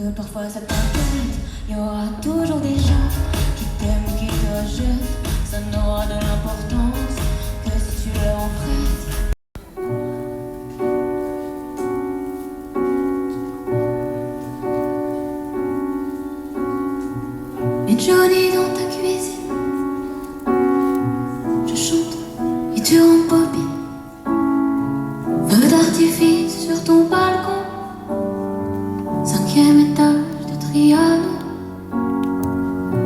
que parfois ça t'inquiète. Il y aura toujours des gens qui t'aiment ou qui te rejettent. Ça n'aura de l'importance que si tu leur en prêtes. Et Johnny dans ta cuisine, je chante et tu rembobines. Feu d'artifice sur ton balcon, 5e étage de Trianon,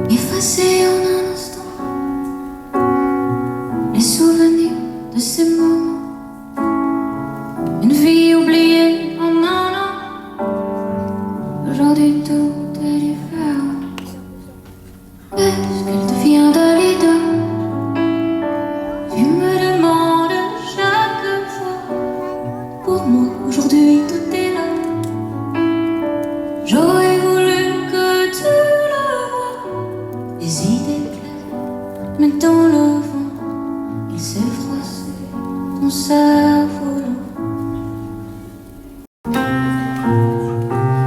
effacé en un instant les souvenirs de ces moments. Une vie oubliée en un an, aujourd'hui tout est différent. Est-ce qu'elle devient Dalida? Tu me demandes chaque fois. Pour moi, aujourd'hui, tout est là. J'aurais voulu que tu le vois. Les idées claires, mais dans le vent, il s'est froissé ton cerveau long.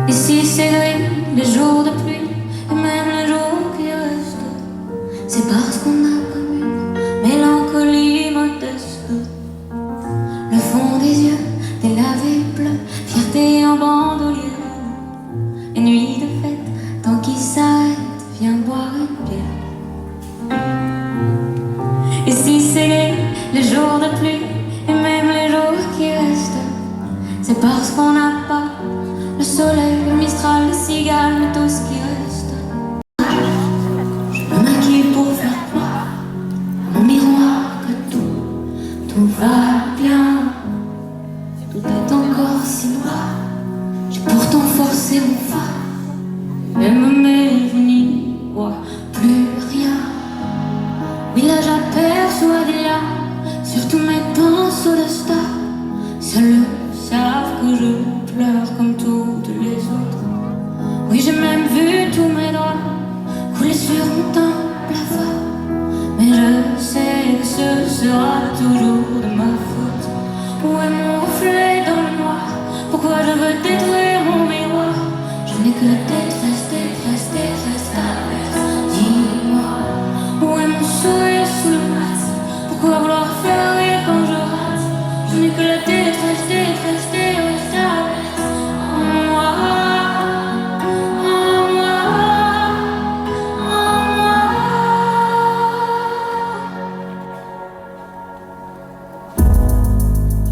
Et si c'est gris, les jours de pluie, et même les jours qui restent, c'est parce qu'on a comme une mélancolie modeste. Le fond des yeux délavés bleu, fierté en bandolière. Et nuit de fête, tant qu'il s'arrête, viens boire une bière. Et si c'est gris, les jours de pluie, et même les jours qui restent, c'est parce qu'on n'a pas le soleil, le mistral, les cigales, mais tout ce qui reste. Je me maquille pour faire croire à mon miroir que tout va bien. Tout est encore si noir. J'ai pourtant forcé mon phare. Même mes n'y voient plus rien. Oui, là j'aperçois des larmes sur tous mes pinceaux de star. Seuls savent que je pleure comme toutes les autres. Oui, j'ai même vu tous mes doigts couler sur mon teint blafard. Mais je sais que ce sera toujours de ma faute. Où est mon reflet dans le noir? Pourquoi je veux détruire mon miroir? Je n'ai que détresse, détresse, détresse, détresse. Dis-moi, où est mon sourire sous le masque? Pourquoi vouloir faire rire quand je rate? Je n'ai que la détresse, détresse, détresse, détresse. En moi, en moi, en moi.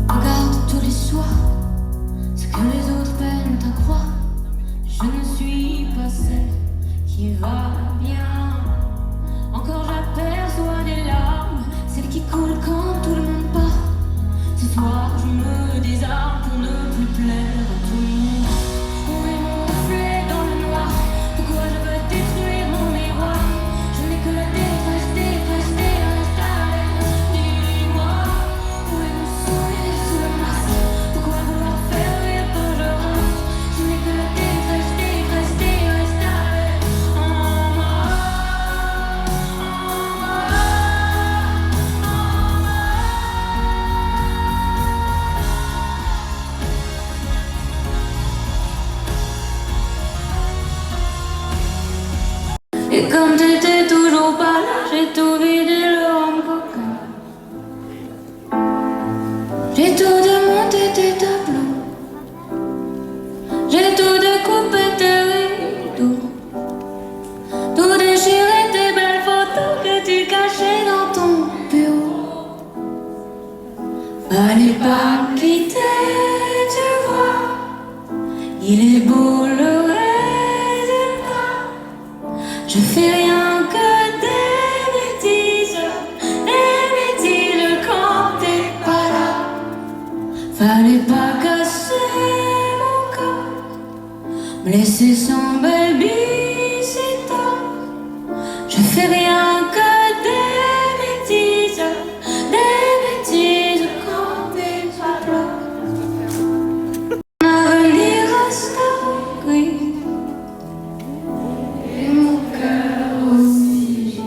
Regarde tous les soirs ce que les autres peinent à croire. Je ne suis pas celle qui va bien. Encore j'aperçois des larmes, celles qui coulent quand tout le monde part. Ce soir je me désarme pour ne plus plaire à tout le monde. Où est mon reflet dans le noir? Pourquoi je veux détruire mon miroir? Je n'ai que la détresse, détresse, détresse, détresse. Dis-moi, où est mon sourire sous le masque? Pourquoi vouloir faire rire quand je rate? Je n'ai que la détresse, détresse, détresse, détresse. En moi, en moi, en moi. Et comme t'étais toujours pas là, j'ai tout vidé le rhum coca. J'ai tout démonté tes tableaux. J'ai tout découpé tes rideaux. Tout déchiré tes belles photos que tu cachais dans ton bureau. Fallait pas me quitter, tu vois. Il est beau le résultat. Je fais rien que des bêtises quand t'es pas là. Fallait pas casser mon corps, me laisser sans baby, c'est tard. Je fais rien que des bêtises quand t'es pas là. Mon avenir reste gris et mon cœur aussi.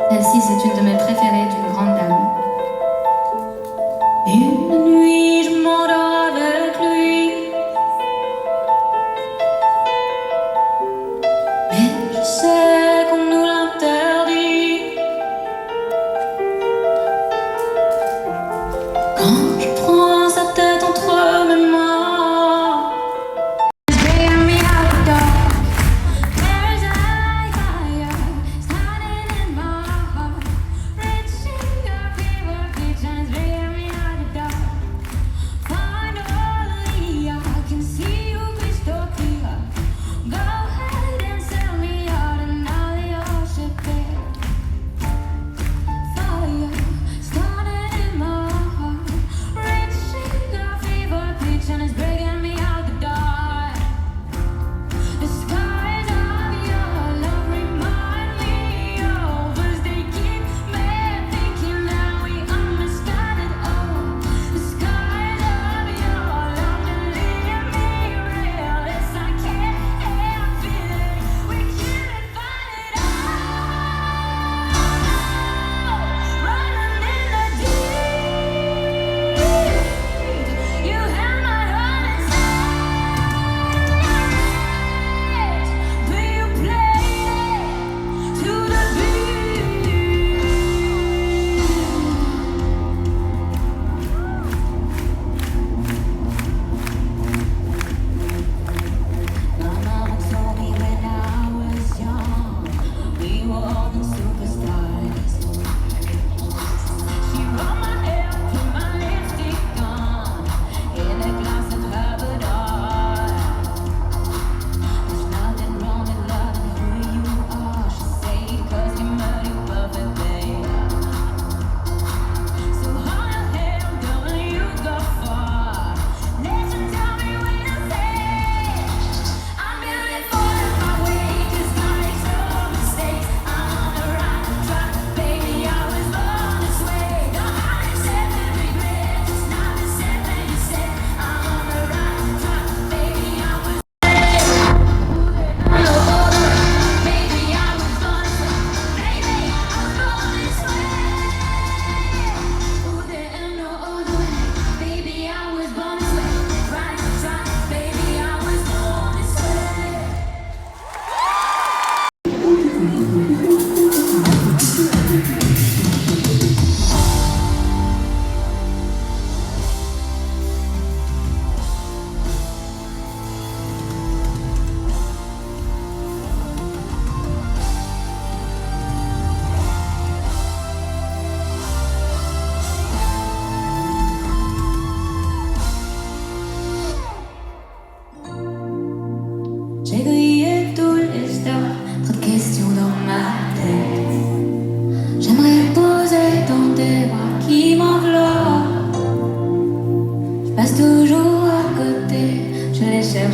Celle-ci, c'est une de mes préférées d'une grande dame. Une nuit, je m'endors avec le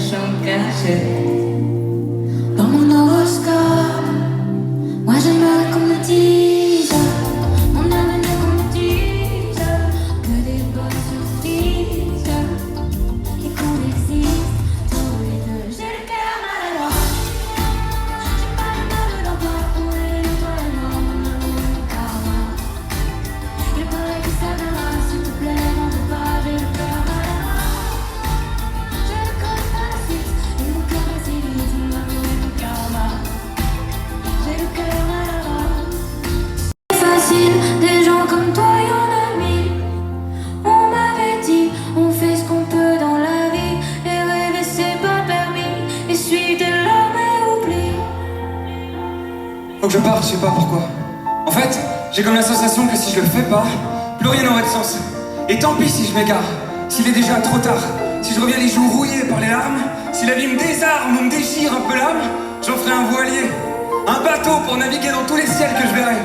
chambre cachée. Dans mon horoscope, moi j'aimerais qu'on me dise mon avenir qu'on me dise que des bonnes surprises et qu'on existe tous les deux. J'ai le cœur maladroit, j'ai pas le mal d'emploi pour les étoiles dans mon karma. Il paraît que ça viendra, s'il te plaît, n'en veux pas, j'ai le cœur maladroit. Je ne connais pas la suite, et mon cœur est si vite, mon amour et mon karma. J'ai le cœur maladroit. C'est facile, des gens comme toi, y'en a mille. On m'avait dit, on fait ce qu'on peut dans la vie, et rêver c'est pas permis, essuie tes larmes et oublie. Faut que je parte, je sais pas pourquoi. En fait, j'ai comme la sensation que si je le fais pas, plus rien n'aurait de sens. Et tant pis si je m'égare, s'il est déjà trop tard, si je reviens les joues rouillées par les larmes, si la vie me désarme ou me déchire un peu l'âme, j'en ferai un voilier, un bateau pour naviguer dans tous les ciels que je verrai.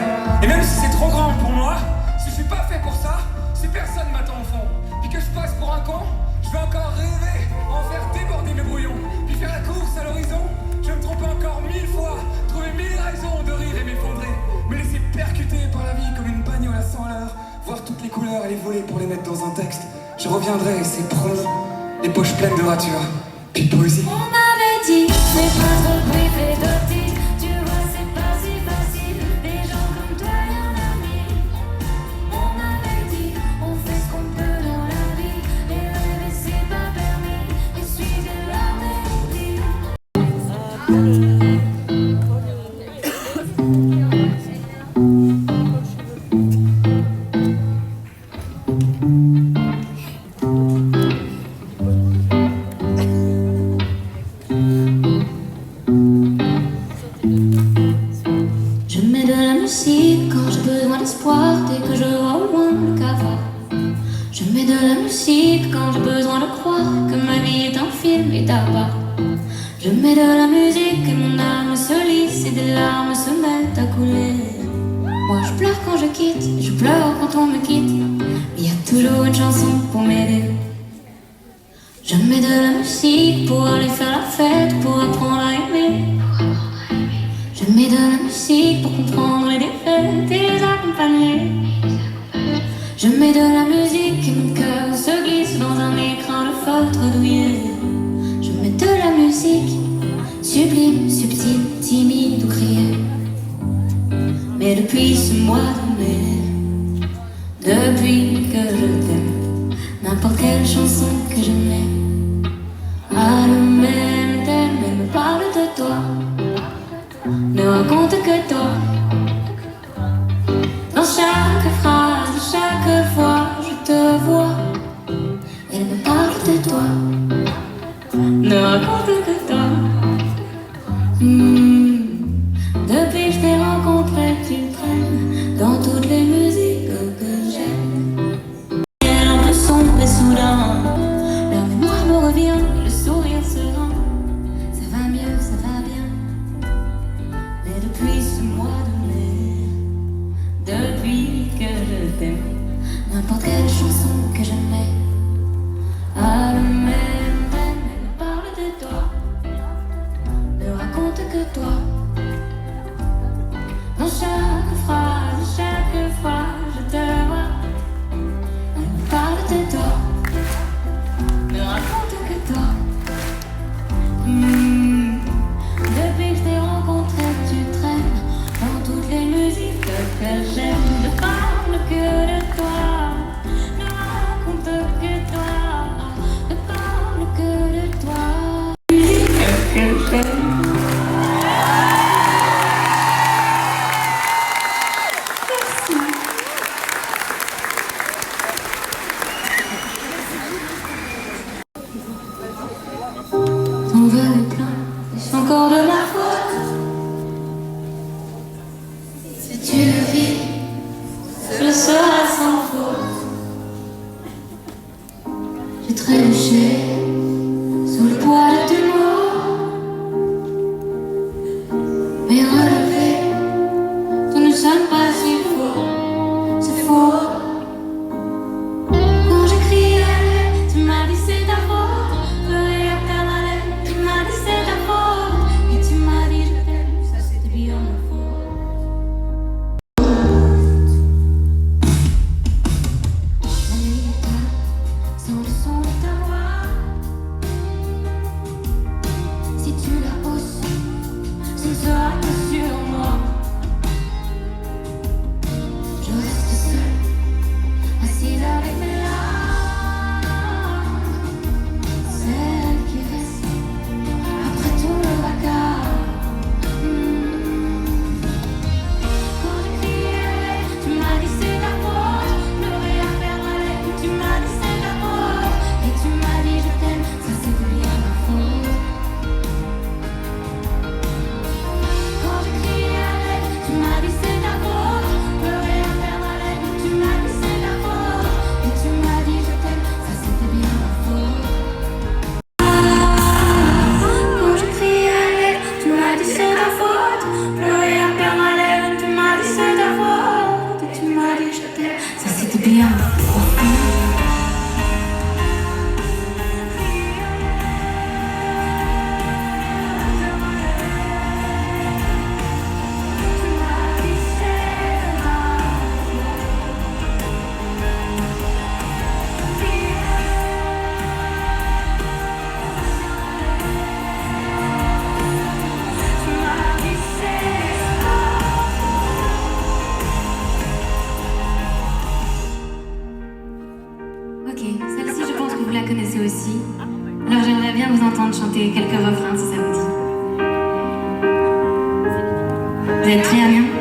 Et même si c'est trop grand pour moi, si je suis pas fait pour ça, si personne m'attend au fond, puis que je passe pour un con, je vais encore rêver, en faire déborder mes brouillons, puis faire la course à l'horizon. Je vais me tromper encore 1000 fois, trouver 1000 raisons de rire et m'effondrer, me laisser percuter par la vie comme une bagnole à 100 à l'heure, voir toutes les couleurs et les voler pour les mettre dans un texte. Je reviendrai, c'est promis, les poches pleines de rature, puis de poésie. On m'avait dit, c'est pas trop brief et dirty. Tu vois, c'est pas si facile. Des gens comme toi, y'en a mille. On m'avait dit, on fait ce qu'on peut dans la vie. Et rêver, c'est pas permis. Essuie tes larmes et oublie. Je mets de la musique quand j'ai besoin d'espoir, dès que je vois au loin le cavard. Je mets de la musique quand j'ai besoin de croire que ma vie est un film et tabac. Je mets de la musique et mon âme se lisse et des larmes se mettent à couler. Moi je pleure quand je quitte, je pleure quand on me quitte, mais y a toujours une chanson pour m'aider. Je mets de la musique pour aller faire la fête, pour apprendre à aimer. Je mets de la musique pour comprendre les défaites et les accompagner. Je mets de la musique et mon cœur se glisse dans un écran de feutre douillet. Je mets de la musique, sublime, subtile, timide ou criée. Mais depuis ce mois de mai, depuis que je t'aime, n'importe quelle chanson que je mets a le même thème. Elle me parle de toi, ne raconte que toi. Dans chaque phrase, chaque fois je te vois, elle me parle de toi, ne raconte que toi. Depuis que je t'ai rencontré, tu traînes dans toutes les musiques que j'aime. Elle un peu sombre et soudain, la mémoire me revient, le sourire se rend. Ça va mieux, ça va bien. Mais depuis ce mois de mai, depuis que je t'aime, n'importe quelle chanson que je mets a le même thème. Elle me parle de toi, ne raconte que toi. Dans chaque phrase, chaque fois je te vois, elle me parle de toi, ne raconte que toi. Depuis que je t'ai rencontré, tu traînes dans toutes les musiques que j'aime. Ne parle que de toi, ne raconte que toi, ne parle que de toi. Musique que j'aime. Ton verre est plein, est-ce encore de ma faute? Si tu le vis, ce sera sans faute. J'ai trébuché sous le poids de tes mots, mais relevé, tout ne sonne pas si faux, c'est faux. Quand j'ai crié, tu m'as dit c'est ta faute, pleurer à permanent. j'aimerais bien vous entendre chanter quelques refrains si ça vous dit. Vous êtes prêts, Amiens?